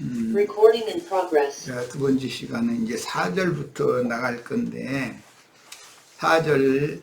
Recording in progress. 자, 두 번째 시간은 이제 4절부터 나갈 건데 4절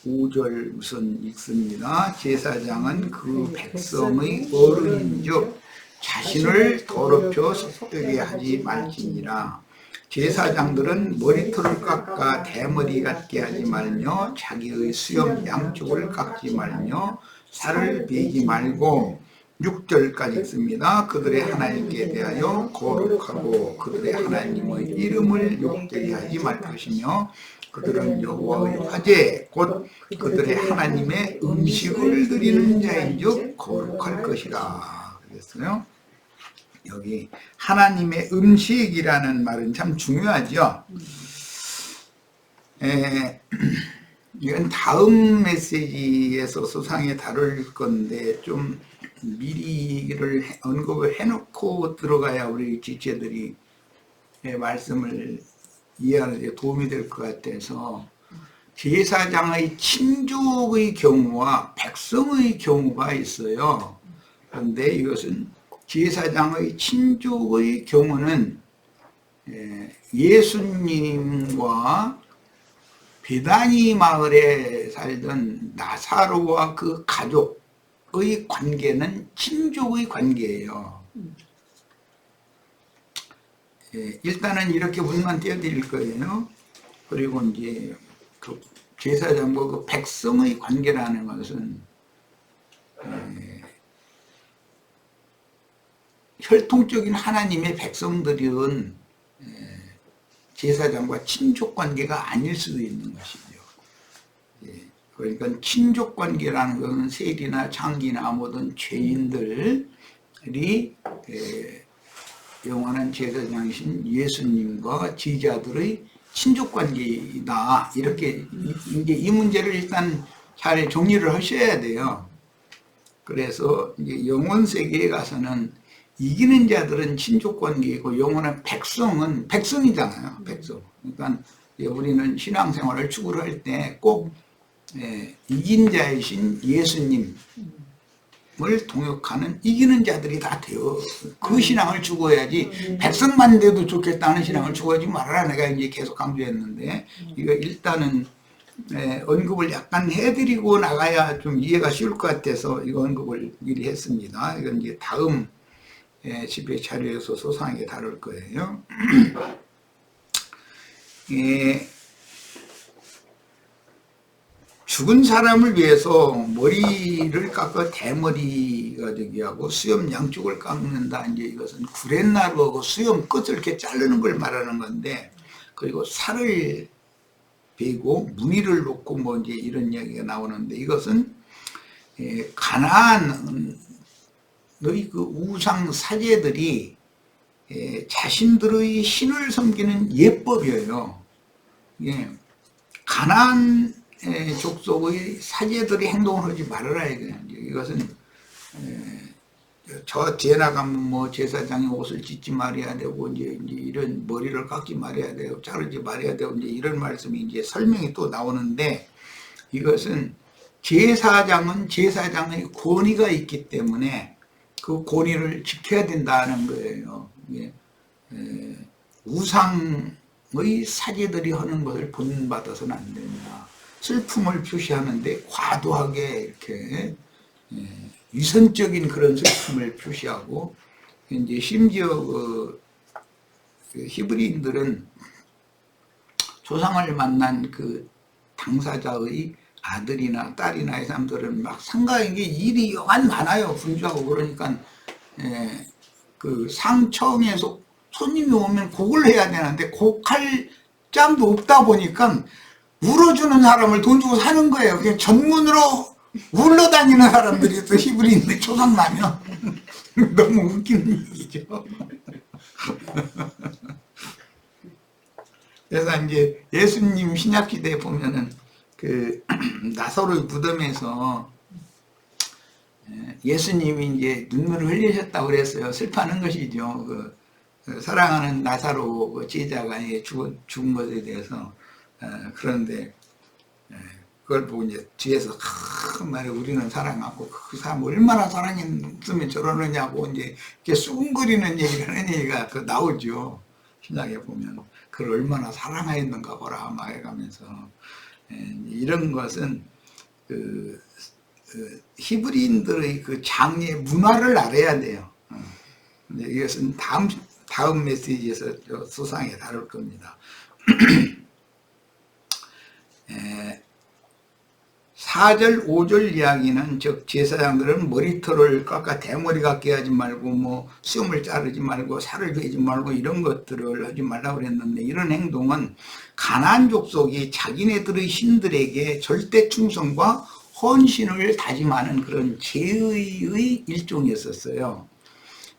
5절 우선 읽습니다. 제사장은 그 백성의 어른인즉 자신을 더럽혀 속되게 하지 말지니라. 제사장들은 머리털을 깎아 대머리 같게 하지 말며 자기의 수염 양쪽을 깎지 말며 살을 베지 말고 6절까지 읽습니다. 그들의 하나님께 대하여 거룩하고 그들의 하나님의 이름을 욕되게 하지 말 것이며 그들은 여호와의 화제 곧 그들의 하나님의 음식을 드리는 자인즉 거룩할 것이라 그랬어요. 여기 하나님의 음식이라는 말은 참 중요하죠. 이건 다음 메시지에서 소상히 다룰 건데 좀 미리를 언급을 해놓고 들어가야 우리 지체들이 말씀을 이해하는 데 도움이 될 것 같아서 제사장의 친족의 경우와 백성의 경우가 있어요. 그런데 이것은 제사장의 친족의 경우는 예수님과 베다니 마을에 살던 나사로와 그 가족의 관계는 친족의 관계예요. 일단은 이렇게 문만 띄워드릴 거예요. 그리고 이제 그 제사장과 그 백성의 관계라는 것은 혈통적인 하나님의 백성들은 제사장과 친족 관계가 아닐 수도 있는 것이죠. 그러니까 친족 관계라는 것은 세리나 장기나 모든 죄인들이 영원한 제사장이신 예수님과 제자들의 친족 관계이다. 이렇게 이제 이 문제를 일단 잘 정리를 하셔야 돼요. 그래서 이제 영혼 세계에 가서는 이기는 자들은 친족 관계이고 영원한 백성은 백성이잖아요. 백성. 그러니까 우리는 신앙생활을 추구할 때 꼭 이긴 자이신 예수님을 동역하는 이기는 자들이 다 돼요. 그 신앙을 추구해야지 백성만 돼도 좋겠다는 신앙을 추구하지 말아라. 내가 이제 계속 강조했는데 이거 일단은 언급을 약간 해드리고 나가야 좀 이해가 쉬울 것 같아서 이거 언급을 미리 했습니다. 이건 이제 다음 집회 자료에서 소상하게 다룰 거예요. 죽은 사람을 위해서 머리를 깎아 대머리가 되게 하고 수염 양쪽을 깎는다. 이제 이것은 구렛나루하고 수염 끝을 이렇게 자르는 걸 말하는 건데, 그리고 살을 베고 무늬를 놓고 뭐 이제 이런 이야기가 나오는데, 이것은 가나안의 그 우상 사제들이 자신들의 신을 섬기는 예법이에요. 가나안 족속의 사제들이 행동을 하지 말아라 이거예요. 이것은 저 뒤에 나가면 뭐 제사장이 옷을 찢지 말아야 되고 이제 이런 머리를 깎지 말아야 되고 자르지 말아야 되고 이제 이런 말씀이 이제 설명이 또 나오는데, 이것은 제사장은 제사장의 권위가 있기 때문에 그 권위를 지켜야 된다는 거예요. 우상의 사제들이 하는 것을 본받아서는 안 된다. 슬픔을 표시하는데 과도하게 이렇게 위선적인 그런 슬픔을 표시하고, 이제 심지어 그 히브리인들은 조상을 만난 그 당사자의 아들이나 딸이나 이 사람들은 막 상가에게 일이 여간 많아요. 분주하고. 그러니까 그 상청에서 손님이 오면 곡을 해야 되는데 곡할 짬도 없다 보니까 울어주는 사람을 돈 주고 사는 거예요. 그냥 전문으로 울러다니는 사람들이 또 히브리인들 조상 나면 너무 웃기는 얘기죠. 그래서 이제 예수님 신약시대에 보면은 그 나사로의 무덤에서 예수님이 이제 눈물을 흘리셨다고 그랬어요. 슬퍼하는 것이죠. 그 사랑하는 나사로 제자가 죽은 것에 대해서. 그런데 그걸 보고 이제 뒤에서 말에 우리는 사랑하고 그 사람 얼마나 사랑했으면 저러느냐고 이제 이렇게 수군거리는 얘기를 하는 얘기가 그 나오죠. 신약에 보면 그걸 얼마나 사랑하였는가 보라 막 해가면서 이런 것은 그 히브리인들의 그 장례 문화를 알아야 돼요. 이것은 다음 메시지에서 수상에 다룰 겁니다. 4절, 5절 이야기는 즉 제사장들은 머리털을 깎아 대머리 같게 하지 말고 뭐 수염을 자르지 말고 살을 베지 말고 이런 것들을 하지 말라고 그랬는데 이런 행동은 가나안 족속이 자기네들의 신들에게 절대 충성과 헌신을 다짐하는 그런 제의의 일종이었었어요.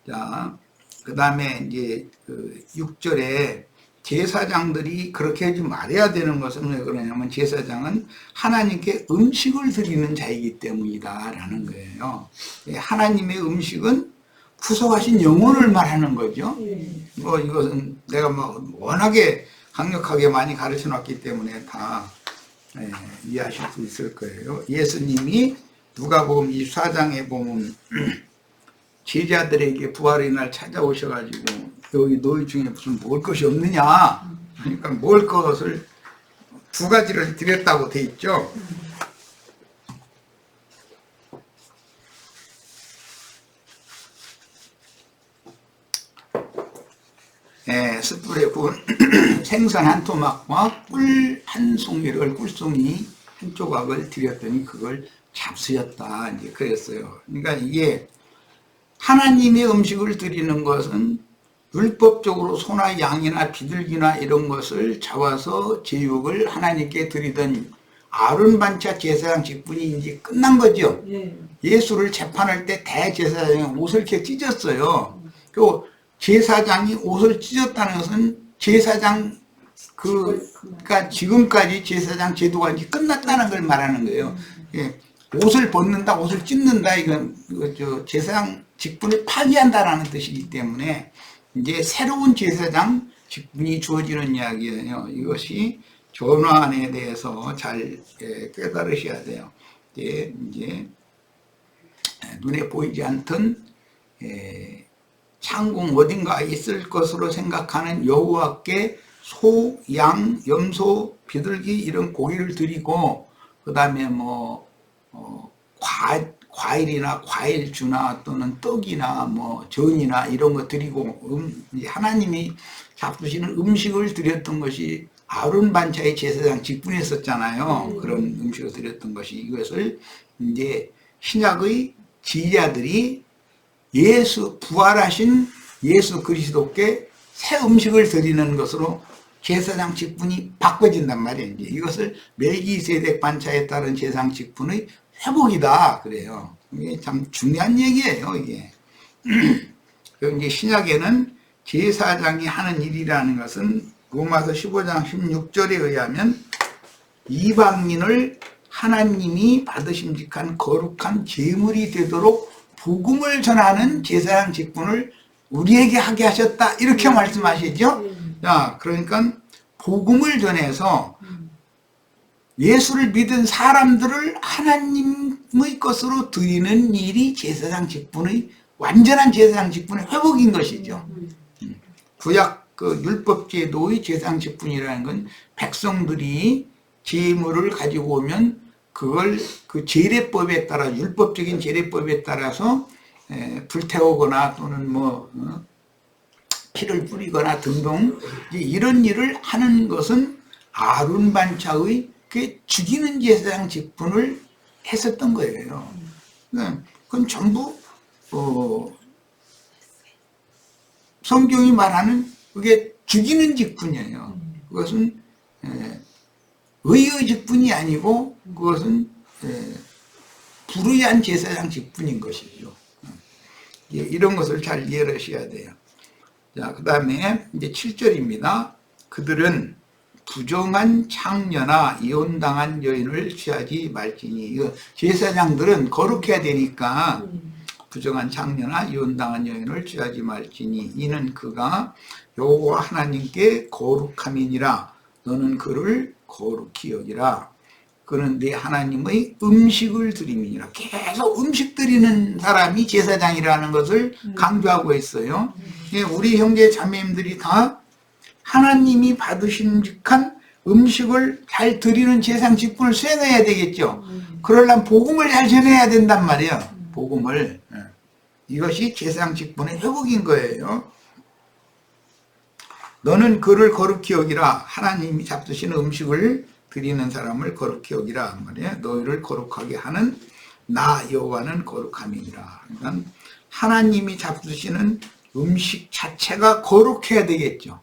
자, 그 다음에 이제 그 6절에 제사장들이 그렇게 하지 말아야 되는 것은 왜 그러냐면 제사장은 하나님께 음식을 드리는 자이기 때문이다 라는 거예요. 하나님의 음식은 구속하신 영혼을 말하는 거죠. 뭐 이것은 내가 뭐 워낙에 강력하게 많이 가르쳐 놨기 때문에 다 이해하실 수 있을 거예요. 예수님이 누가복음 24장에 보면 제자들에게 부활의 날 찾아오셔가지고 여기 너희 중에 무슨 먹을 것이 없느냐, 그러니까 먹을 것을 두 가지를 드렸다고 돼 있죠. 숯불에 구운 생선 한 토막과 꿀 한 송이를, 꿀송이 한 조각을 드렸더니 그걸 잡수였다 이제 그랬어요. 그러니까 이게 하나님의 음식을 드리는 것은 율법적으로 소나 양이나 비둘기나 이런 것을 잡아서 제육을 하나님께 드리던 아론 반차 제사장 직분이 이제 끝난 거죠. 예수를 재판할 때 대제사장이 옷을 이렇게 찢었어요. 그 제사장이 옷을 찢었다는 것은 제사장 그러니까 지금까지 제사장 제도가 이제 끝났다는 걸 말하는 거예요. 옷을 벗는다, 옷을 찢는다, 이건 제사장 직분을 파기한다라는 뜻이기 때문에 이제 새로운 제사장 직분이 주어지는 이야기예요. 이것이 전환에 대해서 잘 깨달으셔야 돼요. 이제 눈에 보이지 않던 창궁 어딘가에 있을 것으로 생각하는 여호와께 소, 양, 염소, 비둘기 이런 고기를 드리고 그 다음에 뭐 과일이나 과일주나 또는 떡이나 뭐 전이나 이런 거 드리고 하나님이 잡수시는 음식을 드렸던 것이 아론 반차의 제사장 직분이었었잖아요. 그런 음식을 드렸던 것이 이것을 이제 신약의 지휘자들이 부활하신 예수 그리스도께 새 음식을 드리는 것으로 제사장 직분이 바꿔진단 말이에요. 이제 이것을 멜기세덱 반차에 따른 제사장 직분의 회복이다 그래요. 이게 참 중요한 얘기예요. 이게 그리고 이제 신약에는 제사장이 하는 일이라는 것은 로마서 15장 16절에 의하면 이방인을 하나님이 받으심직한 거룩한 제물이 되도록 복음을 전하는 제사장 직분을 우리에게 하게 하셨다 이렇게 말씀하시죠. 자, 그러니까 복음을 전해서 예수를 믿은 사람들을 하나님의 것으로 드리는 일이 제사장 직분의 완전한 제사장 직분의 회복인 것이죠. 구약 그 율법 제도의 제사장 직분이라는 건 백성들이 제물을 가지고 오면 그걸 그 제례법에 따라 율법적인 제례법에 따라서 불태우거나 또는 뭐 피를 뿌리거나 등등 이런 일을 하는 것은 아론 반차의 그 죽이는 제사장 직분을 했었던 거예요. 그건 전부 성경이 말하는 그게 죽이는 직분이에요. 그것은 의의 직분이 아니고 그것은 불의한 제사장 직분인 것이죠. 이런 것을 잘 이해를 하셔야 돼요. 자, 그 다음에 이제 7절입니다. 그들은 부정한 창녀나 이혼당한 여인을 취하지 말지니. 제사장들은 거룩해야 되니까 부정한 창녀나 이혼당한 여인을 취하지 말지니 이는 그가 여호와 하나님께 거룩함이니라. 너는 그를 거룩히 여기라. 그는 내 하나님의 음식을 드림이니라. 계속 음식 드리는 사람이 제사장이라는 것을 강조하고 있어요. 예, 우리 형제 자매님들이 다 하나님이 받으신 직한 음식을 잘 드리는 제사장 직분을 수행해야 되겠죠. 그러려면 복음을 잘 전해야 된단 말이에요. 복음을. 이것이 제사장 직분의 회복인 거예요. 너는 그를 거룩히 여기라. 하나님이 잡수시는 음식을 드리는 사람을 거룩히 여기라 말이에요. 너희를 거룩하게 하는 나 여호와는 거룩함이니라. 그러니까 하나님이 잡수시는 음식 자체가 거룩해야 되겠죠.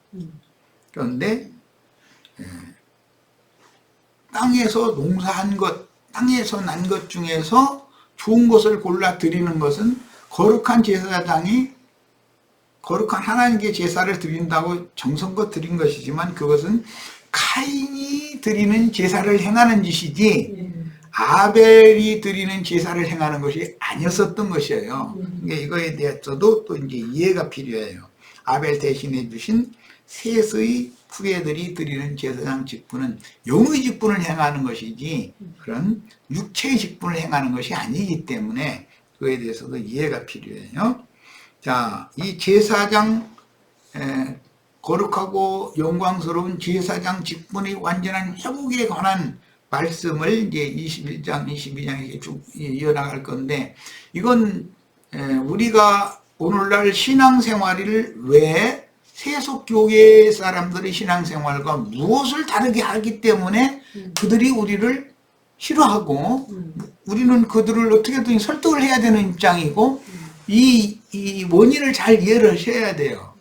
그런데 땅에서 농사한 것, 땅에서 난 것 중에서 좋은 것을 골라 드리는 것은 거룩한 제사장이 거룩한 하나님께 제사를 드린다고 정성껏 드린 것이지만 그것은 카인이 드리는 제사를 행하는 짓이지 아벨이 드리는 제사를 행하는 것이 아니었었던 것이에요. 그러니까 이거에 대해서도 또 이제 이해가 필요해요. 아벨 대신해 주신 셋의 후예들이 드리는 제사장 직분은 영의 직분을 행하는 것이지 그런 육체의 직분을 행하는 것이 아니기 때문에 그에 대해서도 이해가 필요해요. 자, 이 제사장 거룩하고 영광스러운 제사장 직분의 완전한 회복에 관한 말씀을 이제 21장, 22장에 쭉 이어나갈 건데 이건 우리가 오늘날 신앙생활을 왜 세속교회 사람들의 신앙생활과 무엇을 다르게 하기 때문에 그들이 우리를 싫어하고 우리는 그들을 어떻게든 설득을 해야 되는 입장이고 이 원인을 잘 이해를 하셔야 돼요.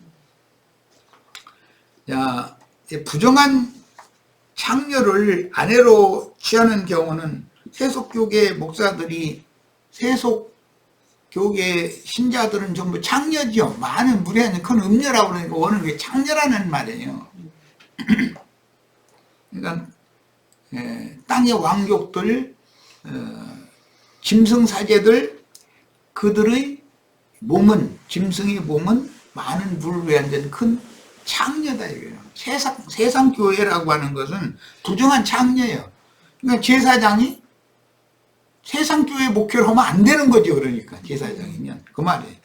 자, 부정한 창녀를 아내로 취하는 경우는 세속교계 목사들이 세속교계 신자들은 전부 창녀죠. 많은 무리한 큰 음녀라고 그러니까 원은 그게 창녀라는 말이에요. 그러니까 땅의 왕족들, 짐승사제들 그들의 몸은 짐승의 몸은 많은 물을 외한된 큰 창녀다 이거예요. 세상 교회라고 하는 것은 부정한 창녀예요. 그러니까 제사장이 세상 교회 목회를 하면 안 되는 거죠. 그러니까 제사장이면 그 말이에요.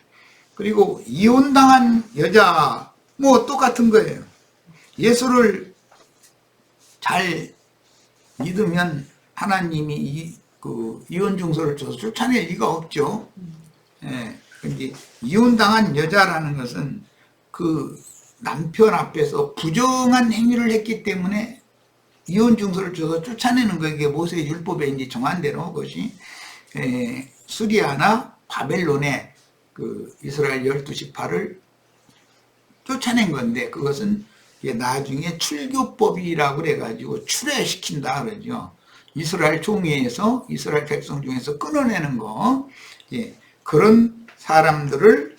그리고 이혼당한 여자 뭐 똑같은 거예요. 예수를 잘 믿으면 하나님이 이혼 증서를 줘서 쫓아낼 리가 없죠. 예. 근데 이혼당한 여자라는 것은 그 남편 앞에서 부정한 행위를 했기 때문에 이혼 증서를 줘서 쫓아내는 거 이게 모세의 율법에 이제 정한 대로 그것이 수리아나 바벨론의 그 이스라엘 12지파를 쫓아낸 건데 그것은 나중에 출교법이라고 그래가지고 출애시킨다 그러죠. 이스라엘 종회에서 이스라엘 백성 중에서 끊어내는 거. 그런 사람들을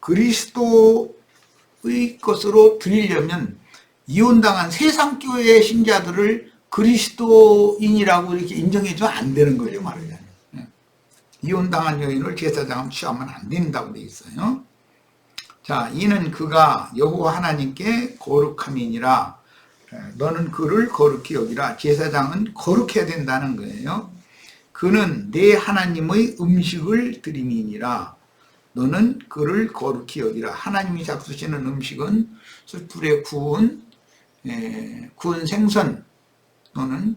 그리스도의 것으로 드리려면 이혼당한 세상교회의 신자들을 그리스도인이라고 이렇게 인정해주면 안 되는 거죠, 말하자면. 이혼당한 여인을 제사장으로 취하면 안 된다고 되어 있어요. 자, 이는 그가 여호와 하나님께 거룩함이니라. 너는 그를 거룩히 여기라. 제사장은 거룩해야 된다는 거예요. 그는 내 하나님의 음식을 드림이니라. 너는 그를 거룩히 여기라. 하나님이 잡수시는 음식은 숯불에 구운 생선 또는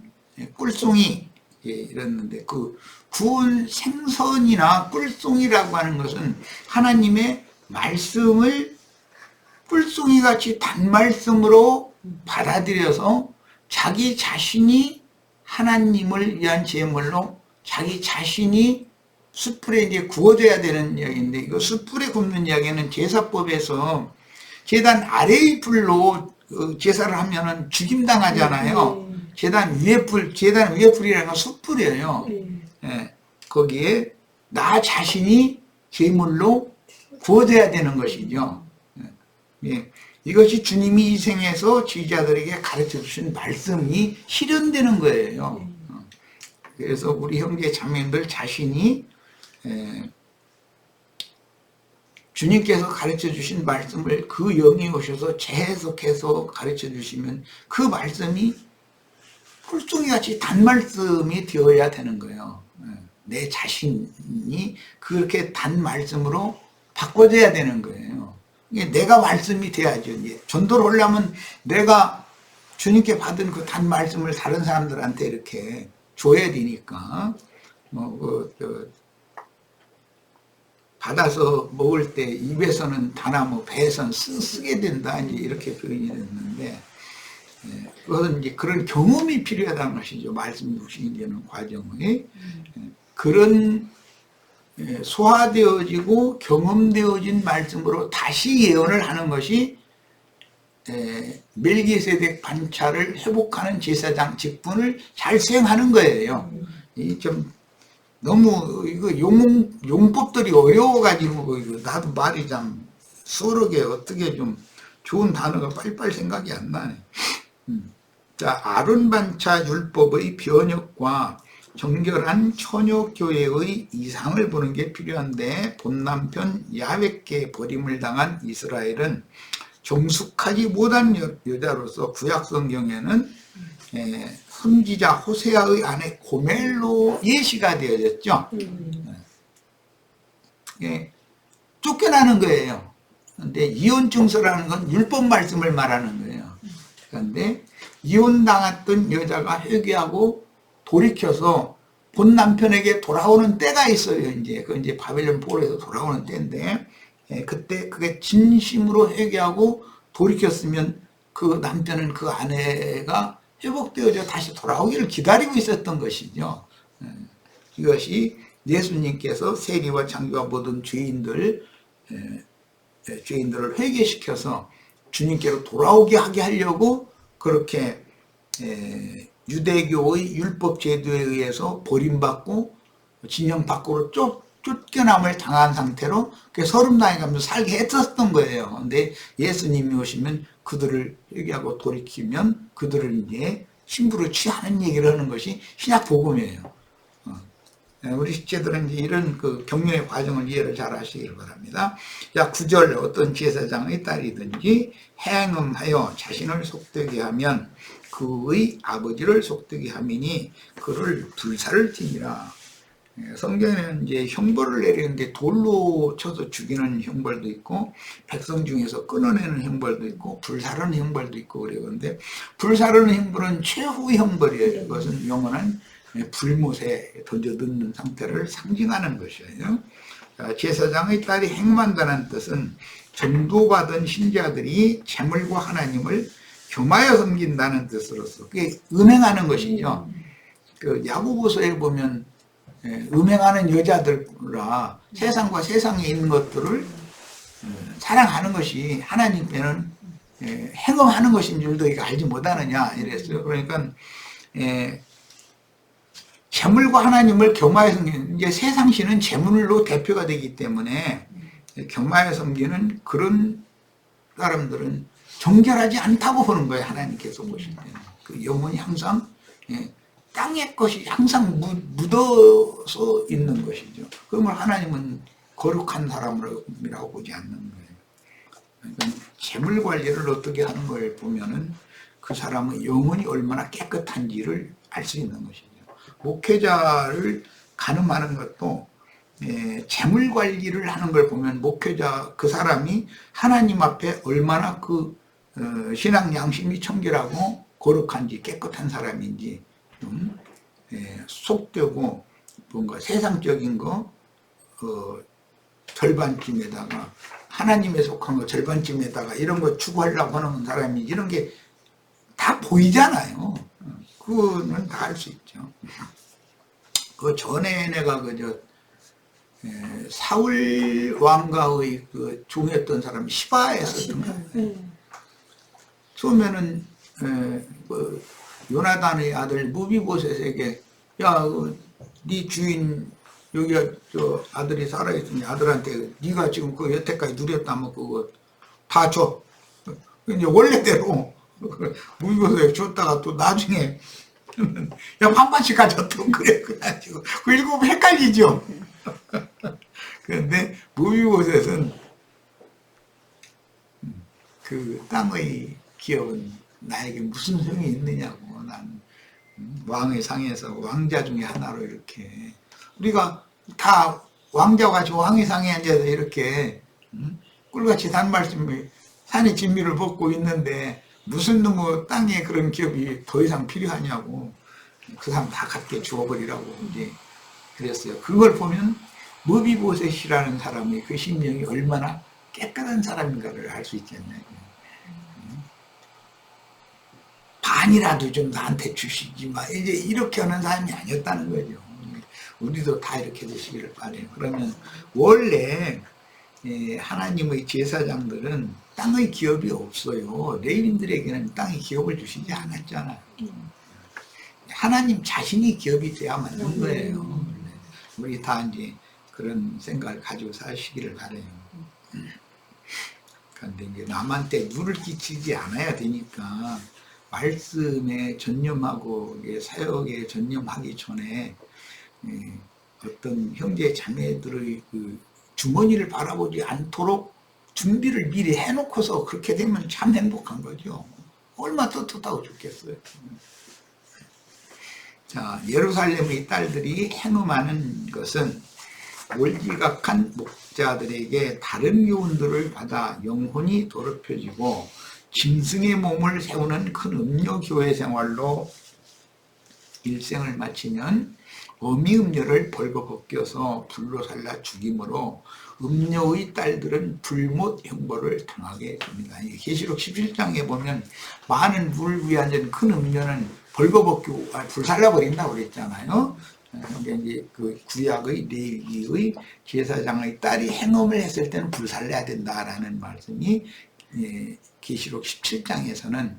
꿀송이 이랬는데 그 구운 생선이나 꿀송이라고 하는 것은 하나님의 말씀을 꿀송이같이 단말씀으로 받아들여서 자기 자신이 하나님을 위한 제물로 자기 자신이 숯불에 이제 구워져야 되는 이야기인데 이거 숯불에 굽는 이야기는 제사법에서 제단 아래의 불로 제사를 하면은 죽임당하잖아요. 제단 위에 불이라는 건 숯불이에요. 거기에 나 자신이 제물로 구워져야 되는 것이죠. 이것이 주님이 이 생에서 지휘자들에게 가르쳐 주신 말씀이 실현되는 거예요. 그래서 우리 형제 자매들 자신이 주님께서 가르쳐 주신 말씀을 그 영이 오셔서 재해석해서 가르쳐 주시면 그 말씀이 풀송이같이 단말씀이 되어야 되는 거예요. 내 자신이 그렇게 단말씀으로 바꿔줘야 되는 거예요. 내가 말씀이 돼야죠. 이제 전도를 하려면 내가 주님께 받은 그 단말씀을 다른 사람들한테 이렇게 줘야 되니까 받아서 먹을 때 입에서는 다나 배에서는 쓰게 된다 이제 이렇게 표현이 됐는데, 그것은 이제 그런 경험이 필요하다는 것이죠. 말씀 육신이 되는 과정이 그런 소화되어지고 경험되어진 말씀으로 다시 예언을 하는 것이 멜기세덱 반차를 회복하는 제사장 직분을 잘 수행하는 거예요. 이 좀 너무 이거 용법들이 어려워가지고 이거 나도 말이 참 수월하게 어떻게 좀 좋은 단어가 빨리빨리 생각이 안 나네. 자, 아론 반차 율법의 변혁과 정결한 처녀교회의 이상을 보는 게 필요한데, 본남편 야훼께 버림을 당한 이스라엘은 정숙하지 못한 여자로서 구약 성경에는 선지자 호세아의 아내 고멜로 예시가 되어졌죠. 쫓겨나는 거예요. 근데 이혼 증서라는 건 율법 말씀을 말하는 거예요. 그런데 이혼당했던 여자가 회개하고 돌이켜서 본 남편에게 돌아오는 때가 있어요. 이제 바벨론 포로에서 돌아오는 때인데, 그때 그게 진심으로 회개하고 돌이켰으면 그 남편은 그 아내가 회복되어져 다시 돌아오기를 기다리고 있었던 것이죠. 이것이 예수님께서 세리와 장기와 모든 죄인들을 회개시켜서 주님께로 돌아오게 하게 하려고 그렇게 유대교의 율법 제도에 의해서 버림받고 진영 밖으로 쫓겨남을 당한 상태로 서름당해가면서 살게 했었던 거예요. 근데 예수님이 오시면 그들을 회개하고 돌이키면 그들을 이제 신부로 취하는 얘기를 하는 것이 신약 복음이에요. 우리 식재들은 이제 이런 그 경륜의 과정을 이해를 잘 하시길 바랍니다. 자, 9절 어떤 제사장의 딸이든지 행음하여 자신을 속되게 하면 그의 아버지를 속되게 함이니 그를 불사를 지니라. 성경에는 이제 형벌을 내리는데 돌로 쳐서 죽이는 형벌도 있고 백성 중에서 끊어내는 형벌도 있고 불사르는 형벌도 있고 그러는데, 불사르는 형벌은 최후의 형벌이에요. 그것은 영원한 불못에 던져 넣는 상태를 상징하는 것이에요. 제사장의 딸이 행만다는 뜻은 전도받은 신자들이 재물과 하나님을 겸하여 섬긴다는 뜻으로서 그게 음행하는 것이죠. 그 야고보서에 보면 음행하는 여자들라 세상과 세상에 있는 것들을 사랑하는 것이 하나님께는 행음하는 것인 줄도 이거 알지 못하느냐 이랬어요. 그러니까 재물과 하나님을 겸하여 섬기는, 이제 세상신은 재물로 대표가 되기 때문에 겸하여 섬기는 그런 사람들은 정결하지 않다고 보는 거예요. 하나님께서 보실 때는 그 영혼이 항상 땅의 것이 항상 묻어서 있는 것이죠. 그러면 하나님은 거룩한 사람이라고 보지 않는 거예요. 그러니까 재물 관리를 어떻게 하는 걸 보면은 그 사람의 영혼이 얼마나 깨끗한지를 알 수 있는 것이죠. 목회자를 가늠하는 것도 재물 관리를 하는 걸 보면 목회자 그 사람이 하나님 앞에 얼마나 그 신앙 양심이 청결하고 거룩한지 깨끗한 사람인지 속되고 뭔가 세상적인 거 절반쯤에다가 하나님에 속한 거 절반쯤에다가 이런 거 추구하려고 하는 사람이 이런 게 다 보이잖아요. 그거는 다 알 수 있죠. 그 전에 내가 사울 왕가의 그 종이었던 사람이 시바였었던 처음에는 요나단의 아들 무비보셋에게 네 주인 여기가 저 아들이 살아있으니 아들한테 네가 지금 그 여태까지 누렸다면 그거 다 줘. 이제 원래대로 무비보셋에 줬다가 또 나중에 야 반반씩 가졌던 그래 그래가지고 그 일곱 헷갈리죠. 그런데 무비보셋은 그 땅의 기업은 나에게 무슨 소용이 있느냐고, 난 왕의 상에서 왕자 중에 하나로 이렇게 우리가 다 왕자와 같이 왕의 상에 앉아서 이렇게 꿀같이 단 말씀을 산의 진미를 벗고 있는데 무슨 뭐 땅에 그런 기업이 더 이상 필요하냐고 그 사람 다 갖게 주어버리라고 이제 그랬어요. 그걸 보면 머비보셋이라는 사람의 그 심령이 얼마나 깨끗한 사람인가를 알 수 있겠네요. 반이라도 좀 나한테 주시지 마. 이제 이렇게 하는 사람이 아니었다는 거죠. 우리도 다 이렇게 되시기를 바래요. 그러면 원래 하나님의 제사장들은 땅의 기업이 없어요. 레위인들에게는 땅의 기업을 주시지 않았잖아요. 하나님 자신이 기업이 돼야 맞는 거예요. 우리 다 이제 그런 생각을 가지고 사시기를 바래요. 그런데 이제 남한테 누를 끼치지 않아야 되니까 말씀에 전념하고 사역에 전념하기 전에 어떤 형제 자매들의 그 주머니를 바라보지 않도록 준비를 미리 해놓고서 그렇게 되면 참 행복한 거죠. 얼마나 떳떳하고 좋겠어요. 자, 예루살렘의 딸들이 행음하는 것은 몰지각한 목자들에게 다른 교훈들을 받아 영혼이 더럽혀지고 짐승의 몸을 세우는 큰 음료 교회 생활로 일생을 마치면 어미 음료를 벌거벗겨서 불로 살라 죽임으로 음료의 딸들은 불못 형벌을 당하게 됩니다. 계시록 17장에 보면 많은 물을 위한 큰 음료는 벌거벗기고 불살라 버린다고 그랬잖아요. 근데 이제 그 구약의 레위의 제사장의 딸이 행음을 했을 때는 불살라야 된다라는 말씀이 계시록 17장에서는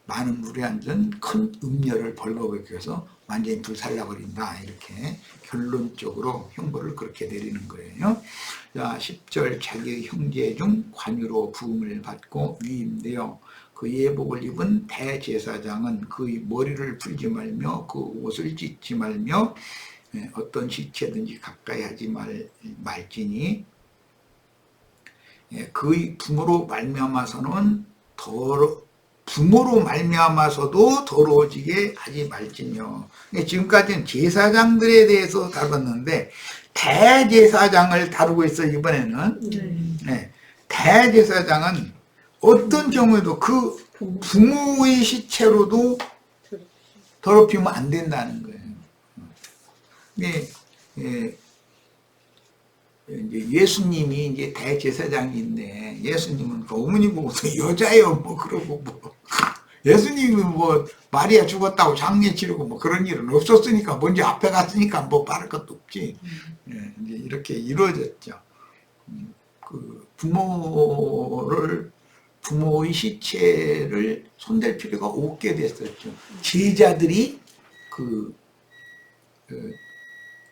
많은 물에 앉은 큰 음료를 벌거벗겨서 완전히 불살라 버린다 이렇게 결론적으로 형벌을 그렇게 내리는 거예요. 자, 10절 자기의 형제 중 관유로 부음을 받고 위임되어 그 예복을 입은 대제사장은 그의 머리를 풀지 말며 그 옷을 찢지 말며 어떤 시체든지 가까이 하지 말지니 그의 부모로 말미암아서는 부모로 말미암아서도 더러워지게 하지 말지며. 지금까지는 제사장들에 대해서 다뤘는데 대제사장을 다루고 있어요. 이번에는 대제사장은 어떤 경우에도 그 부모의 시체로도 더럽히면 안 된다는 거예요. 이제 예수님이 이제 대제사장인데 예수님은 어머니 보고서 여자예요 뭐 그러고 뭐 예수님이 뭐 마리아 죽었다고 장례 치르고 뭐 그런 일은 없었으니까 먼저 앞에 갔으니까 뭐 바랄 것도 없지. 이제 이렇게 이루어졌죠. 그 부모의 시체를 손댈 필요가 없게 됐었죠. 제자들이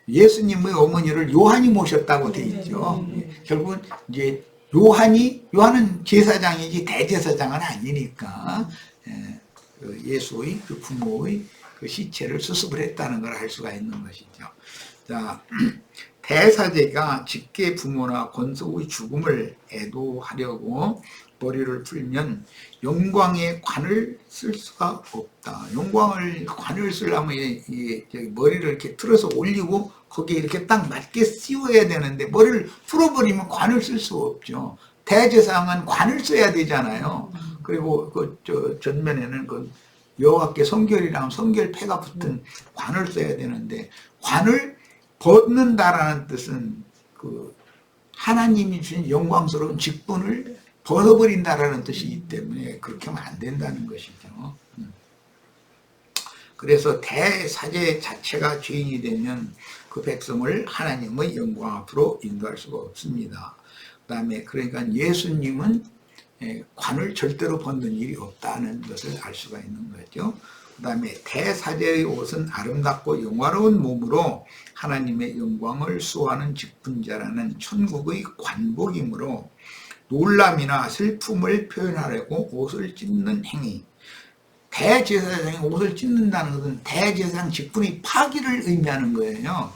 예수님의 어머니를 요한이 모셨다고 돼 있죠. 결국은 이제 요한은 제사장이지 대제사장은 아니니까 예수의 그 부모의 그 시체를 수습을 했다는 걸 알 수가 있는 것이죠. 자, 대사제가 직계 부모나 권속의 죽음을 애도하려고 머리를 풀면 영광의 관을 쓸 수가 없다. 관을 쓰려면 머리를 이렇게 틀어서 올리고 거기에 이렇게 딱 맞게 씌워야 되는데 머리를 풀어버리면 관을 쓸 수가 없죠. 대제사장은 관을 써야 되잖아요. 그리고 전면에는 그 여호와께 성결이랑 성결패가 붙은 관을 써야 되는데 관을 벗는다라는 뜻은 그 하나님이 주신 영광스러운 직분을 벗어버린다라는 뜻이기 때문에 그렇게 하면 안 된다는 것이죠. 그래서 대사제 자체가 죄인이 되면 그 백성을 하나님의 영광 앞으로 인도할 수가 없습니다. 그 다음에 그러니까 예수님은 관을 절대로 벗는 일이 없다는 것을 알 수가 있는 거죠. 그 다음에 대사제의 옷은 아름답고 영화로운 몸으로 하나님의 영광을 수호하는 직분자라는 천국의 관복이므로 놀람이나 슬픔을 표현하려고 옷을 찢는 행위. 대제사장이 옷을 찢는다는 것은 대제사장 직분의 파기를 의미하는 거예요.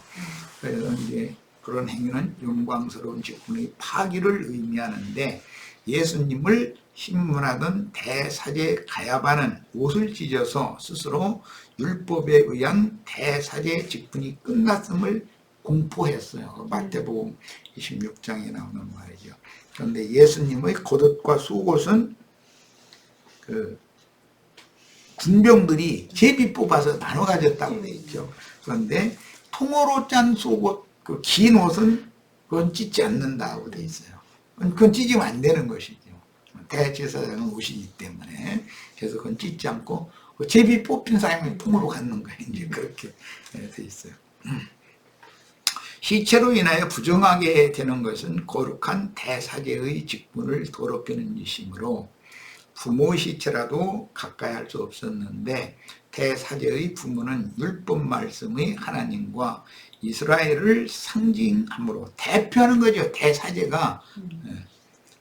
그래서 이제 그런 행위는 영광스러운 직분의 파기를 의미하는데 예수님을 신문하던 대사제 가야바는 옷을 찢어서 스스로 율법에 의한 대사제 직분이 끝났음을 공포했어요. 마태복음 26장에 나오는 말이죠. 그런데 예수님의 겉옷과 속옷은 그 군병들이 제비 뽑아서 나눠 가졌다고 되어 있죠. 그런데 통으로 짠 속옷, 그 긴 옷은 그건 찢지 않는다고 되어 있어요. 그건 찢으면 안 되는 것이죠. 대제사장은 옷이기 때문에. 그래서 그건 찢지 않고 그 제비 뽑힌 사람이 통으로 갖는 거예요. 이제 그렇게 되어 있어요. 시체로 인하여 부정하게 되는 것은 거룩한 대사제의 직분을 더럽히는 짓이므로 부모 시체라도 가까이 할 수 없었는데 대사제의 부모는 율법 말씀의 하나님과 이스라엘을 상징함으로 대표하는 거죠. 대사제가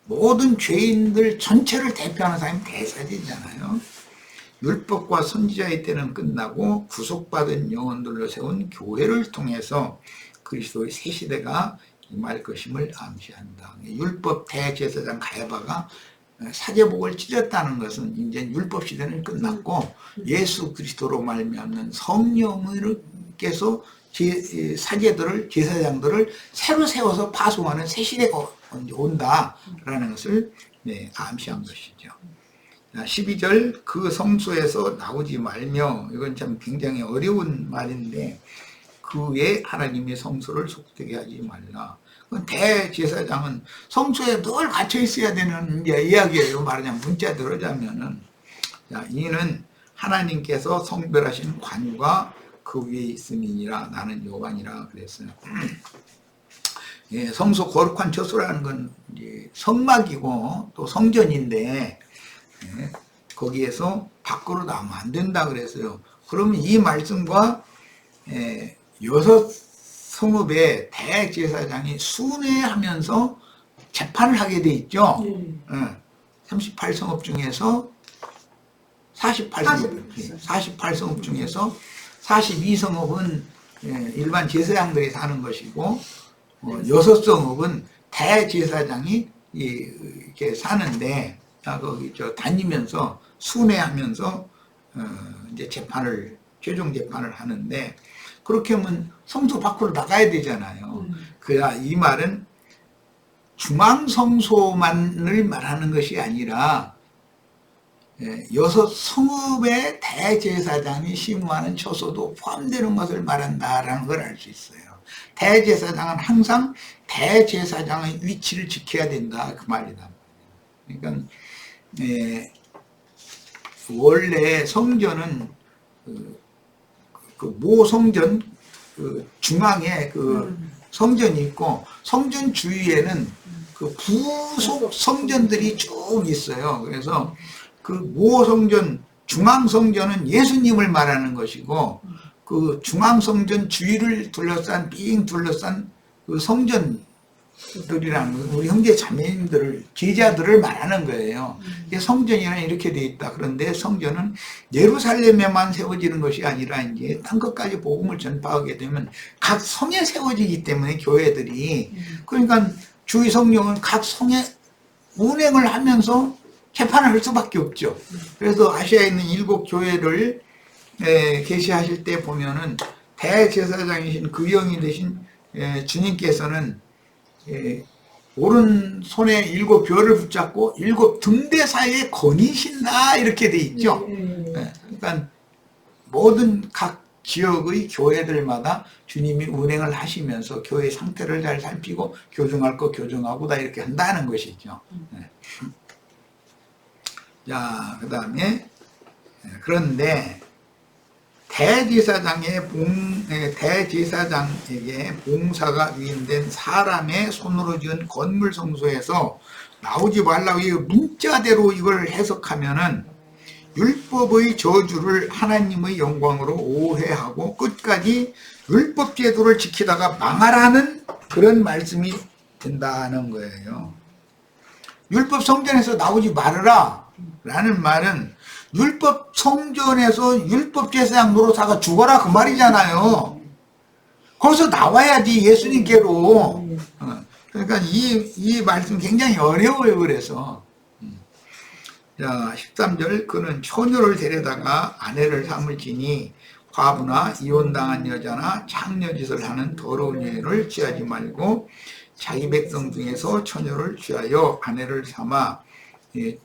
모든 죄인들 전체를 대표하는 사람이 대사제잖아요. 율법과 선지자의 때는 끝나고 구속받은 영혼들로 세운 교회를 통해서 그리스도의 새 시대가 임할 것임을 암시한다. 율법 대제사장 가야바가 사제복을 찢었다는 것은 이제 율법 시대는 끝났고 예수 그리스도로 말미암는 성령께서 사제들을 제사장들을 새로 세워서 파송하는 새 시대가 온다라는 것을 암시한 것이죠. 12절 그 성소에서 나오지 말며, 이건 참 굉장히 어려운 말인데, 그의 하나님의 성소를 속되게 하지 말라. 대제사장은 성소에 늘 갇혀 있어야 되는 이야기예요. 말하자면 문자대로 하자면은, 이는 하나님께서 성별하신 관과 그 위에 있음이니라. 나는 여호와니라 그랬어요. 성소 거룩한 처소라는 건 이제 성막이고 또 성전인데, 거기에서 밖으로 나오면 안 된다 그랬어요. 그러면 이 말씀과 여섯 성읍의 대제사장이 순회하면서 재판을 하게 돼 있죠. 38성읍 중에서 48성읍 중에서 42성읍은 일반 제사장들이 사는 것이고, 여섯 성읍은 대제사장이 이렇게 사는데, 거기 다니면서 순회하면서 이제 최종 재판을 하는데, 그렇게 하면 성소 밖으로 나가야 되잖아요. 그야 이 말은 중앙성소만을 말하는 것이 아니라 여섯 성읍의 대제사장이 심무하는 처소도 포함되는 것을 말한다라는 걸 알 수 있어요. 대제사장은 항상 대제사장의 위치를 지켜야 된다, 그 말이다. 그러니까 원래 성전은 그 모성전 중앙에 그 성전이 있고, 성전 주위에는 그 부속 성전들이 쭉 있어요. 그래서 그 모성전, 중앙성전은 예수님을 말하는 것이고, 그 중앙성전 주위를 빙 둘러싼 그 성전들이라는 건 우리 형제 자매님들을, 제자들을 말하는 거예요. 성전이란 이렇게 돼 있다. 그런데 성전은 예루살렘에만 세워지는 것이 아니라 이제 땅 끝까지 복음을 전파하게 되면 각 성에 세워지기 때문에 교회들이, 그러니까 주의 성령은 각 성에 운행을 하면서 재판을 할 수밖에 없죠. 그래서 아시아에 있는 7교회를 계시하실 때 보면은 대제사장이신 그 영이 되신 주님께서는 오른손에 7별을 붙잡고 7등대 사이에 거니신다, 이렇게 돼 있죠. 그러니까 모든 각 지역의 교회들마다 주님이 운행을 하시면서 교회 상태를 잘 살피고 교정할 거 교정하고 다 이렇게 한다는 것이죠. 자, 그 다음에 그런데 대제사장에게 봉사가 위임된 사람의 손으로 지은 건물 성소에서 나오지 말라고 이 문자대로 이걸 해석하면은 율법의 저주를 하나님의 영광으로 오해하고 끝까지 율법 제도를 지키다가 망하라는 그런 말씀이 된다는 거예요. 율법 성전에서 나오지 말아라 라는 말은 율법 성전에서 율법 제사장 노릇하가 죽어라, 그 말이잖아요. 거기서 나와야지 예수님께로. 그러니까 이 말씀 굉장히 어려워요. 그래서 자, 13절 그는 처녀를 데려다가 아내를 삼을지니 과부나 이혼당한 여자나 창녀짓을 하는 더러운 여인을 취하지 말고 자기 백성 중에서 처녀를 취하여 아내를 삼아. 예,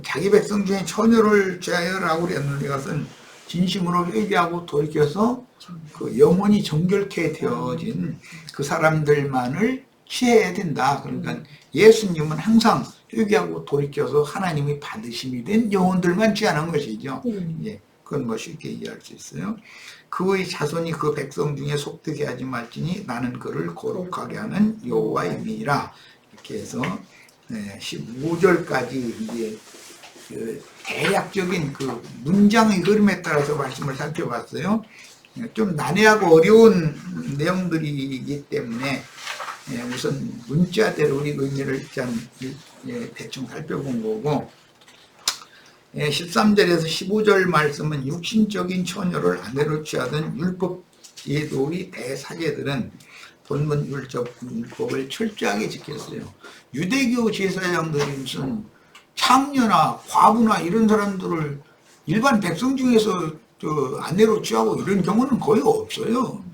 자기 백성 중에 처녀를 취하여라고 그랬는데 그것은 진심으로 회개하고 돌이켜서 그 영혼이 정결케 되어진 그 사람들만을 취해야 된다. 그러니까 예수님은 항상 회개하고 돌이켜서 하나님이 받으심이 된 영혼들만 취하는 것이죠. 예, 그건 뭐 쉽게 이해할 수 있어요. 그의 자손이 그 백성 중에 속되게 하지 말지니 나는 그를 거룩하게 하는 여호와임이라. 이렇게 해서 15절까지 이제 그 대략적인 그 문장의 흐름에 따라서 말씀을 살펴봤어요. 좀 난해하고 어려운 내용들이기 때문에 우선 문자대로 우리 의미를 일단 대충 살펴본 거고, 13절에서 15절 말씀은 육신적인 처녀를 아내로 취하던 율법 제도의 대사제들은 본문 율법을 철저하게 지켰어요. 유대교 제사장들이 무슨 창녀나 과부나 이런 사람들을 일반 백성 중에서 아내로 취하고 이런 경우는 거의 없어요.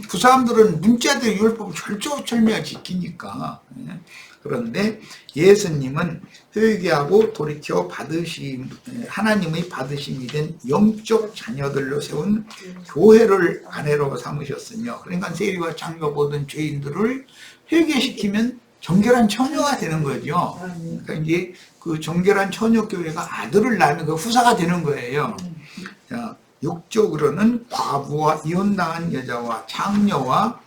그 사람들은 문자대 율법을 철저철미하게 지키니까. 그런데 예수님은 회개하고 돌이켜 하나님의 받으심이 된 영적 자녀들로 세운 교회를 아내로 삼으셨으며, 그러니까 세리와 장로 보던 죄인들을 회개시키면 정결한 처녀가 되는 거죠. 그러니까 이제 그 정결한 처녀 교회가 아들을 낳으면 그 후사가 되는 거예요. 자, 육적으로는 과부와 이혼당한 여자와 창녀와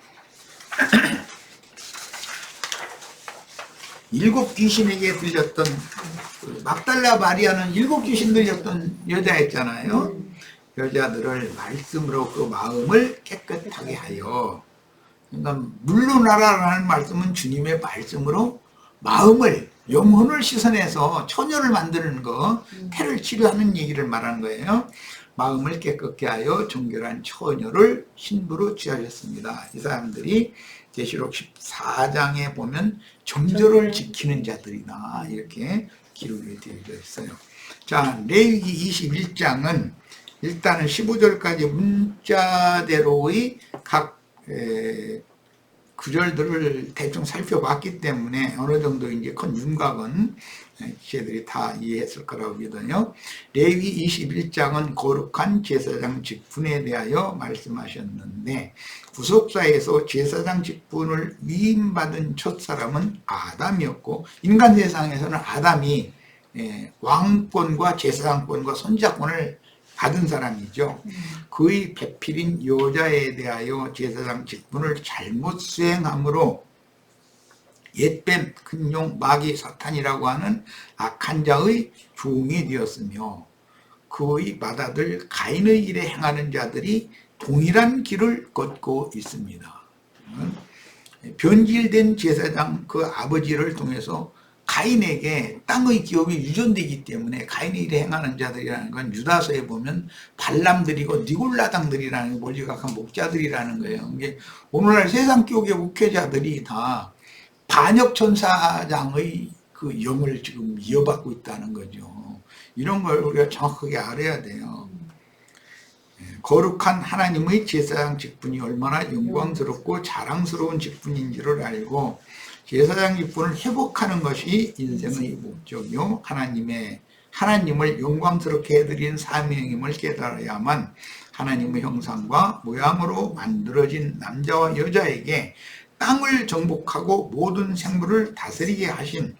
일곱 귀신에게 들렸던 막달라 마리아는 일곱 귀신 들렸던 여자였잖아요. 여자들을 말씀으로 그 마음을 깨끗하게 하여. 그러니까 물러나라라는 말씀은 주님의 말씀으로 마음을, 영혼을 씻어내서 처녀를 만드는 거, 태를 치료하는 얘기를 말하는 거예요. 마음을 깨끗게 하여 정결한 처녀를 신부로 취하셨습니다. 이 사람들이 계시록 14장에 보면 정절을 지키는 자들이다, 이렇게 기록이 되어 있어요. 자, 레위기 21장은 일단은 15절까지 문자대로의 각 구절들을 대충 살펴봤기 때문에 어느 정도 이제 큰 윤곽은 저희들이 다 이해했을 거라고 믿어요. 레위 21장은 거룩한 제사장 직분에 대하여 말씀하셨는데, 구속사에서 제사장 직분을 위임받은 첫 사람은 아담이었고, 인간 세상에서는 아담이 왕권과 제사장권과 선자권을 받은 사람이죠. 그의 배필인 여자에 대하여 제사장 직분을 잘못 수행함으로 옛뱀, 큰용, 마귀, 사탄이라고 하는 악한 자의 종이 되었으며, 그의 맏아들 가인의 일에 행하는 자들이 동일한 길을 걷고 있습니다. 변질된 제사장 그 아버지를 통해서 가인에게 땅의 기업이 유전되기 때문에 가인의 일에 행하는 자들이라는 건 유다서에 보면 발람들이고 니골라당들이라는 몰지각한 목자들이라는 거예요. 이게 오늘날 세상 교계 목회자들이 다 반역천사장의 그 영을 지금 이어받고 있다는 거죠. 이런 걸 우리가 정확하게 알아야 돼요. 거룩한 하나님의 제사장 직분이 얼마나 영광스럽고 자랑스러운 직분인지를 알고 제사장 직분을 회복하는 것이 인생의 목적이요, 하나님을 영광스럽게 해드린 사명임을 깨달아야만 하나님의 형상과 모양으로 만들어진 남자와 여자에게 땅을 정복하고 모든 생물을 다스리게 하신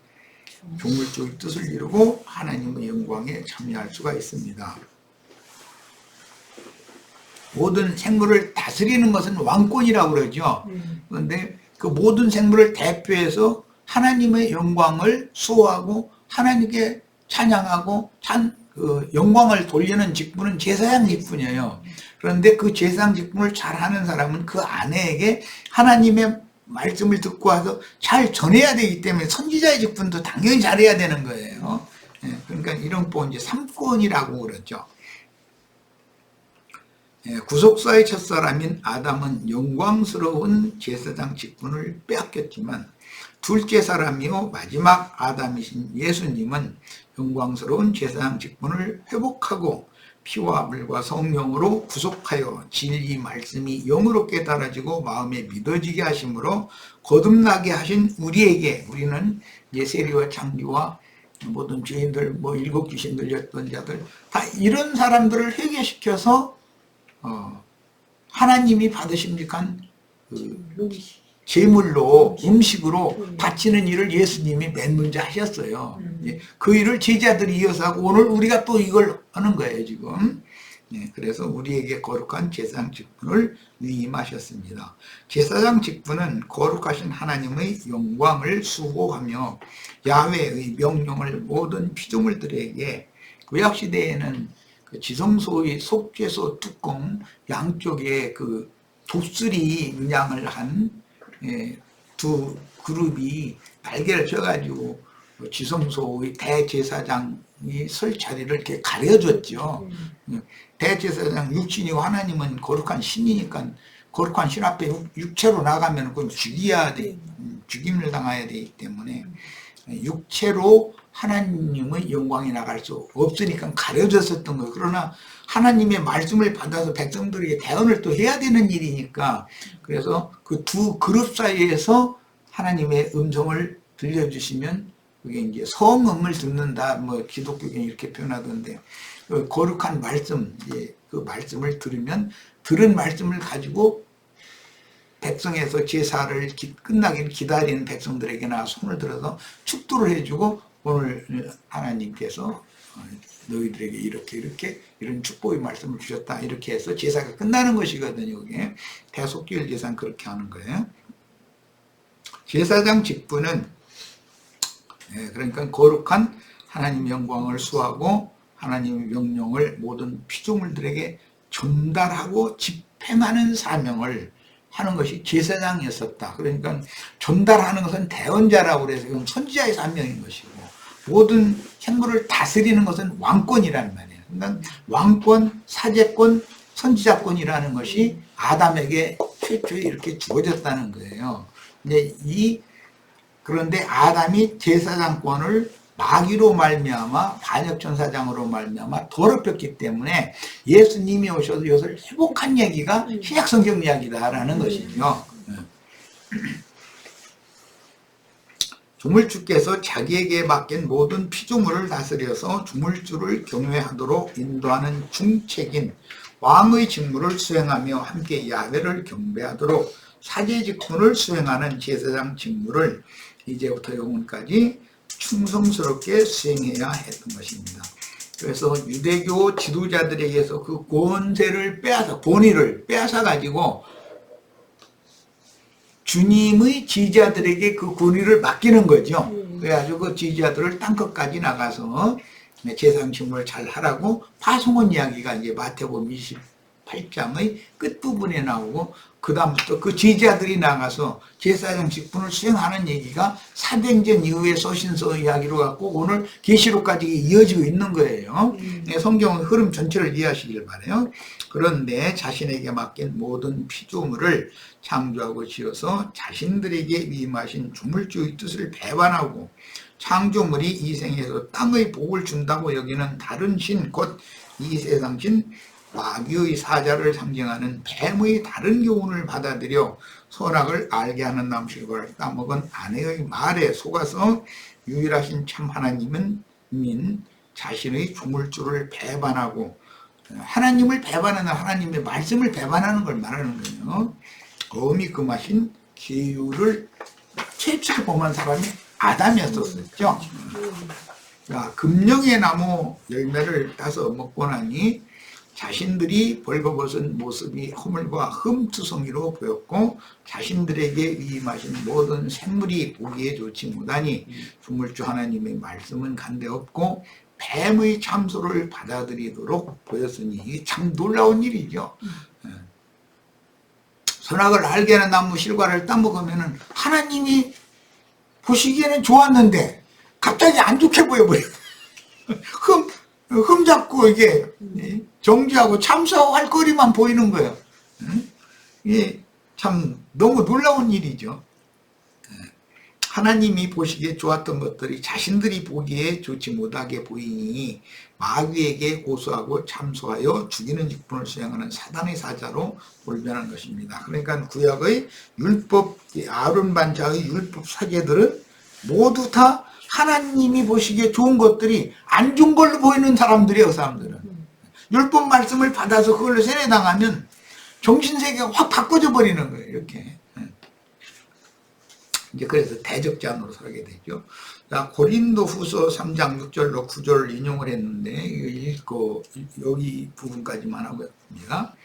조물주의 뜻을 이루고 하나님의 영광에 참여할 수가 있습니다. 모든 생물을 다스리는 것은 왕권이라고 그러죠. 그런데 그 모든 생물을 대표해서 하나님의 영광을 수호하고 하나님께 찬양하고 영광을 돌리는 직분은 제사장 직분이에요. 그런데 그 제사장 직분을 잘하는 사람은 그 아내에게 하나님의 말씀을 듣고 와서 잘 전해야 되기 때문에 선지자의 직분도 당연히 잘해야 되는 거예요. 그러니까 이런 거 이제 삼권이라고 그러죠. 구속사의 첫사람인 아담은 영광스러운 제사장 직분을 빼앗겼지만 둘째 사람이요 마지막 아담이신 예수님은 영광스러운 제사장 직분을 회복하고 피와 물과 성령으로 구속하여 진리 말씀이 영으로 깨달아지고 마음에 믿어지게 하심으로 거듭나게 하신 우리에게, 우리는 세리와 창기와 모든 죄인들, 일곱 귀신 들렸던 자들, 다 이런 사람들을 회개시켜서 하나님이 받으심직한 제물로, 음식으로 바치는 일을 예수님이 맨 먼저 하셨어요. 그 일을 제자들이 이어서 하고 오늘 우리가 또 이걸 하는 거예요, 지금. 그래서 우리에게 거룩한 제사장 직분을 위임하셨습니다. 제사장 직분은 거룩하신 하나님의 영광을 수호하며 야훼의 명령을 모든 피조물들에게, 구약시대에는 그 지성소의 속죄소 뚜껑 양쪽에 그 독수리 문양을 한 두 그룹이 날개를 펴가지고 지성소의 대제사장이 설 자리를 이렇게 가려줬죠. 대제사장 육신이고 하나님은 거룩한 신이니까 거룩한 신 앞에 육체로 나가면 그건 죽여야 돼, 죽임을 당해야 되기 때문에 육체로 하나님의 영광이 나갈 수 없으니까 가려졌었던 거예요. 그러나 하나님의 말씀을 받아서 백성들에게 대언을 또 해야 되는 일이니까, 그래서 그 두 그룹 사이에서 하나님의 음성을 들려주시면 그게 이제 성음을 듣는다, 기독교에 이렇게 표현하던데, 그 거룩한 말씀, 그 말씀을 들으면 들은 말씀을 가지고 백성에서 제사를 끝나기를 기다리는 백성들에게나 손을 들어서 축도를 해주고, 오늘 하나님께서 너희들에게 이렇게 이런 축복의 말씀을 주셨다, 이렇게 해서 제사가 끝나는 것이거든요. 그게 대속죄일 제사는 그렇게 하는 거예요. 제사장 직분은 그러니까 거룩한 하나님의 영광을 수하고 하나님의 명령을 모든 피조물들에게 전달하고 집행하는 사명을 하는 것이 제사장이었었다. 그러니까 전달하는 것은 대언자라고 그래서 이건 선지자의 사명인 것이고, 모든 생물을 다스리는 것은 왕권이라는 말이에요. 그러니까 왕권, 사제권, 선지자권이라는 것이 아담에게 최초에 이렇게 주어졌다는 거예요. 그런데 아담이 제사장권을 마귀로 말미암아 반역천사장으로 말미암아 더럽혔기 때문에 예수님이 오셔서 이것을 회복한 얘기가 신약성경 이야기다라는 것이죠. 조물주께서 자기에게 맡긴 모든 피조물을 다스려서 조물주를 경외하도록 인도하는 중책인 왕의 직무를 수행하며 함께 야훼를 경배하도록 사제 직분을 수행하는 제사장 직무를 이제부터 영원까지 충성스럽게 수행해야 했던 것입니다. 그래서 유대교 지도자들에게서 그 권세를 권위를 빼앗아 가지고 주님의 지지자들에게 그 권위를 맡기는 거죠. 그래가지고 그 지지자들을 땅끝까지 나가서 제사장 직무를 잘 하라고 파송한 이야기가 이제 마태복음 28장의 끝부분에 나오고, 그 다음부터 그 지지자들이 나가서 제사장 직분을 수행하는 얘기가 사도행전 이후에 서신서 이야기로 갖고 오늘 계시록까지 이어지고 있는 거예요. 성경의 흐름 전체를 이해하시길 바라요. 그런데 자신에게 맡긴 모든 피조물을 창조하고 지어서 자신들에게 위임하신 조물주의 뜻을 배반하고 창조물이 이 생에서 땅의 복을 준다고 여기는 다른 신, 곧 이 세상 신 마귀의 사자를 상징하는 뱀의 다른 교훈을 받아들여 선악을 알게 하는 남실과를 따먹은 아내의 말에 속아서 유일하신 참 하나님은 자신의 조물주를 배반하고, 하나님을 배반하는, 하나님의 말씀을 배반하는 걸 말하는 거예요. 엄히 금하신 계율을 최초로 범한 사람이 아담이었었죠. 금령의 나무 열매를 따서 먹고 나니 자신들이 벌거벗은 모습이 허물과 흠투성이로 보였고 자신들에게 위임하신 모든 생물이 보기에 좋지 못하니 조물주 하나님의 말씀은 간데없고 뱀의 참소를 받아들이도록 보였으니 이게 참 놀라운 일이죠. 선악을 알게 하는 나무 실과를 따먹으면 하나님이 보시기에는 좋았는데 갑자기 안 좋게 보여버려요. 흠잡고 이게 정지하고 참수하고 할 거리만 보이는 거예요. 이게 참 너무 놀라운 일이죠. 하나님이 보시기에 좋았던 것들이 자신들이 보기에 좋지 못하게 보이니 마귀에게 고소하고 참소하여 죽이는 직분을 수행하는 사단의 사자로 돌변한 것입니다. 그러니까 구약의 율법, 아론 반차의 율법 사제들은 모두 다 하나님이 보시기에 좋은 것들이 안 좋은 걸로 보이는 사람들이에요. 그 사람들은 율법 말씀을 받아서 그걸로 세뇌당하면 정신세계가 확 바꿔져 버리는 거예요. 이렇게. 이제 그래서 대적자으로 서게 되죠. 자, 고린도 후서 3장 6절로 9절을 인용을 했는데, 이거 읽고, 여기 부분까지만 하겠습니다.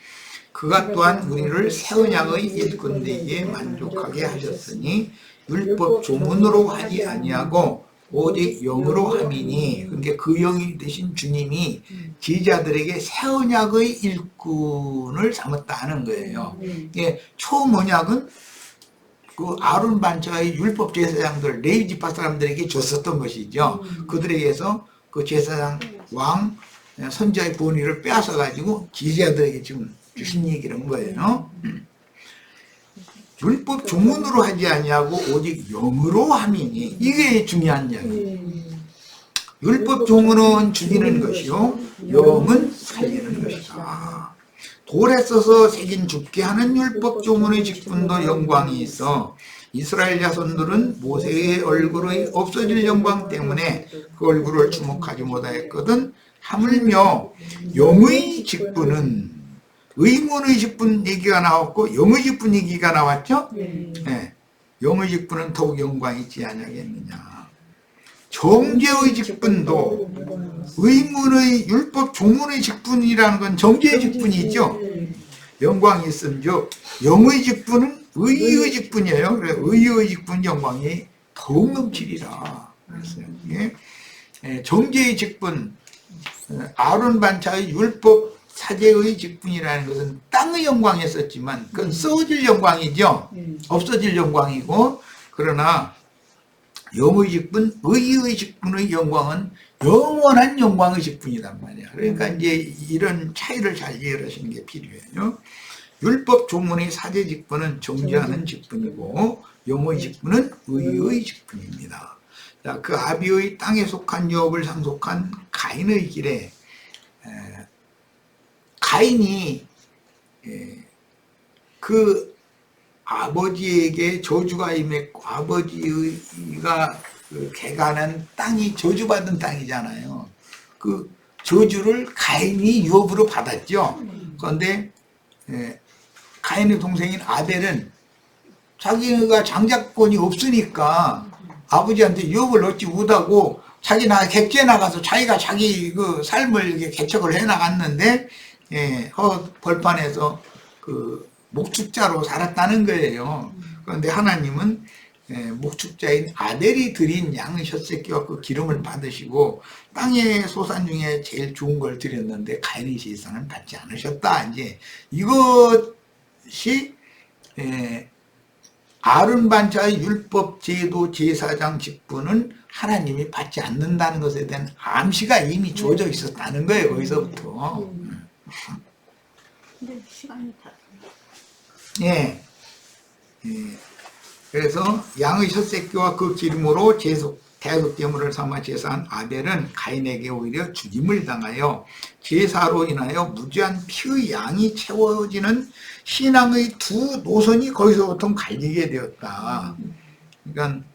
그가 또한 우리를 새 언약의 일꾼 되기에 만족하게 하셨으니, 율법 조문으로 하지 아니하고, 오직 영으로 함이니, 그러니까 그 영이 되신 주님이 제자들에게 새 언약의 일꾼을 삼았다 하는 거예요. 이게 처음 언약은 그 아론 반차의 율법 제사장들, 레위 지파 사람들에게 줬었던 것이죠. 그들에게서 그 제사장, 왕, 선지자의 권위를 빼앗아 가지고 제자들에게 지금 주신 얘기를 한 거예요. 율법 조문으로 하지 아니하고 오직 영으로 함이니, 이게 중요한 이야기예요. 율법 조문은 죽이는 것이요 영은 살리는 것이다. 돌에 써서 새긴 죽게 하는 율법 조문의 직분도 영광이 있어 이스라엘 자손들은 모세의 얼굴의 없어질 영광 때문에 그 얼굴을 주목하지 못하였거든. 하물며 영의 직분은, 의문의 직분 얘기가 나왔고 영의 직분 얘기가 나왔죠. 네. 영의 직분은 더욱 영광이 있지 아니하겠느냐. 정죄의 직분도, 의문의 율법 조문의 직분이라는 건 정죄의 직분이죠. 영광이 있음즉 영의 직분은 의의 직분이에요. 그래서 의의 직분 영광이 더욱 넘치리라 그랬어요. 정죄의 직분, 아론 반차의 율법 사제의 직분이라는 것은 땅의 영광이었었지만 그건 썩어질 영광이죠. 없어질 영광이고, 그러나 영의 직분, 의의 직분의 영광은 영원한 영광의 직분이란 말이야. 그러니까 이제 이런 차이를 잘 이해하시는 게 필요해요. 율법 조문의 사제 직분은 정죄하는 직분이고, 영의 직분은 의의 직분입니다. 자, 그 아비의 땅에 속한 유업을 상속한 가인의 길에, 가인이 그 아버지에게 저주가 임했고, 아버지가 그 개가는 땅이 저주받은 땅이잖아요. 그 저주를 가인이 유업으로 받았죠. 그런데 가인의 동생인 아벨은 자기가 장자권이 없으니까 아버지한테 유업을 얻지 못하고 자기 객지에 나가서 자기가 자기 그 삶을 이렇게 개척을 해 나갔는데, 벌판에서 그 목축자로 살았다는 거예요. 그런데 하나님은 목축자인 아벨이 드린 양의 젖새끼와 그 기름을 받으시고 땅의 소산 중에 제일 좋은 걸 드렸는데 가인의 제사는 받지 않으셨다. 이제 이것이 아론 반차의 율법 제도 제사장 직분은 하나님이 받지 않는다는 것에 대한 암시가 이미 주어져 있었다는 거예요. 거기서부터. 근데 시간이 다. 예. 그래서 양의 젖새끼와 그 기름으로 대속제물을 삼아 제사한 아벨은 가인에게 오히려 죽임을 당하여 제사로 인하여 무지한 피의 양이 채워지는 신앙의 두 노선이 거기서부터 갈리게 되었다. 그러니까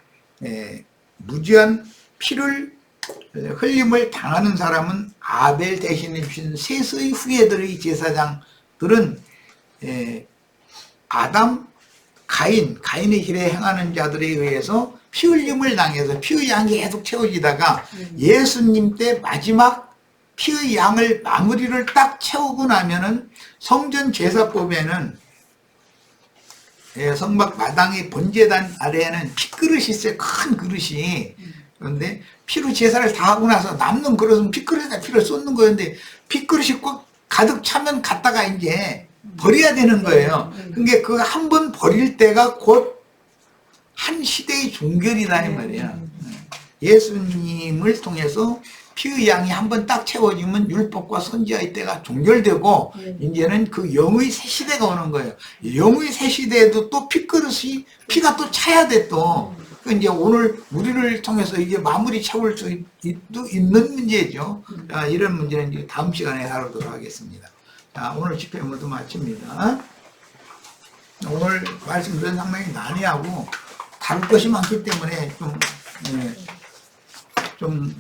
무지한 피를 흘림을 당하는 사람은 아벨 대신해 주신 셋의 후예들의 제사장들은 아담, 가인의 길에 행하는 자들에 의해서 피 흘림을 당해서 피의 양이 계속 채워지다가 예수님 때 마지막 피의 양을 마무리를 딱 채우고 나면은 성전 제사법에는 성막 마당의 번제단 아래에는 핏그릇이 있어요. 큰 그릇이. 그런데 피로 제사를 다 하고 나서 남는 그릇은 핏그릇에다 피를 쏟는 거였는데 핏그릇이 꼭 가득 차면 갖다가 이제 버려야 되는 거예요. 그러니까 그 한 번 버릴 때가 곧 한 시대의 종결이라는 말이야. 예수님을 통해서 피의 양이 한번 딱 채워지면 율법과 선지자의 때가 종결되고 이제는 그 영의 새 시대가 오는 거예요. 영의 새 시대에도 또 피그릇이 피가 또 차야 돼 또. 그 이제 오늘 우리를 통해서 이게 마무리 채울 수 있는 문제죠. 자, 이런 문제는 이제 다음 시간에 다루도록 하겠습니다. 자, 오늘 집회 모두 마칩니다. 오늘 말씀드린 상당히 난해하고 다룰 것이 많기 때문에 좀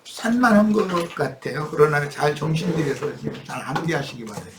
산만한 것 같아요. 그러나 잘 정신 들여서 잘 암기하시기 바랍니다.